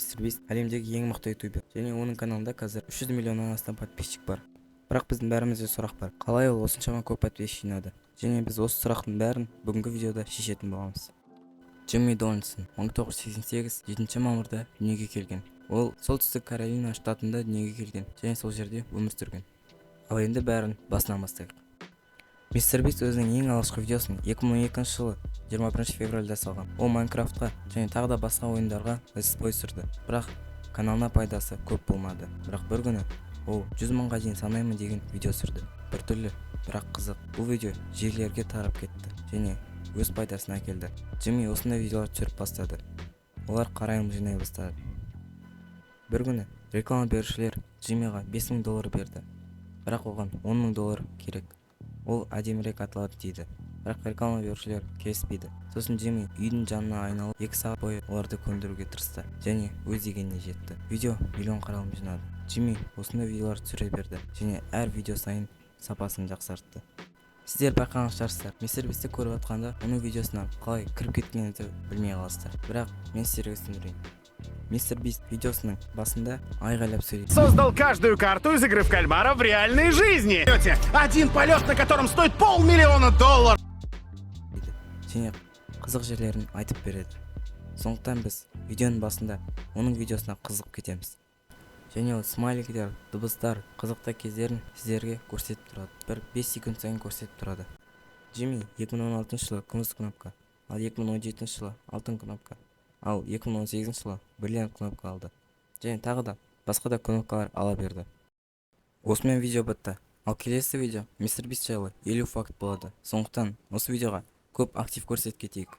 MrBeast әлемдегі ең мықты ютубер, және оның каналында қазір 300 миллионнан астам подписчик бар. Бірақ біздің бәрімізде сұрақ бар. Қалай ол осыншама көп подписчик жинады? Және біз осы сұрақтың бәрін бүгінгі видеода шешетін боламыз. Джимми Дональдсон 1988 7 мамырда дүниеге келген. Ол солтүстік Каролина штатында дүниеге келген және сол жерде өмір сүрген. Ал енді бәрін басынан бастайық. MrBeast өзінің ең алғашқы видеосын 2012 жылы 21 февральда салған. Ол Майнкрафтқа және тағы да басқа ойындарға летсплей түсірді. Бірақ каналына пайдасы көп болмады. Бірақ бір күні ол 100 мыңға дейін санаймын деген видео түсірді. Біртүрлі, бірақ қызық. Бұл видео желілерге тарап кетті және өз пайдасын әкелді. Джимми осындай видеолар түсіріп бастады. Олар қарайым жинай бастады. Бір күні реклама берушілер Джиммиға $5000 берді. Бірақ оған $10,000 керек. Ол әдемірек аталады дейді. Бірақ реклама берушілер келіспейді. Сосын Джимми үйдің жанына айналып 2 сағат бойы оларды көндіруге тырысты және өз дегеніне жетті. Видео миллион қаралым жинады. Джимми осындай видеолар түсіре берді және әр видео сайын сапасын жақсартты. Сіздер байқаған шығарсыздар, MrBeast'ті көріп отқанда оның видеосына қалай кіріп кеткеніңізді білмей қаласыздар. Бірақ мен сіздерге түсіндірейін. MrBeast видеосының басында айғайлап сөйлейді. Создал каждую карту из игры в кальмара в реальной жизни. Один полет, на котором стоит $500 000. Және қызық жерлерін айтып береді. Сондықтан біз видеоның басында оның видеосына қызығып кетеміз. Және ол смайликтер, дыбыстар, қызықты кездерін сіздерге көрсетіп тұрады. Бір 5 секунд сайын көрсетіп тұрады. Джимми 2016 жылы күміс кнопка, ал 2017 жылы алтын кнопка, ал 2018 жылы бриллиант кнопка алды. Және тағы да басқа да кнопкалар ала берді. Осымен видео бітті. Ал келесі видео MrBeast жайлы 50 факт болады. Сондықтан осы видеоға көп актив көрсетіп кетейік.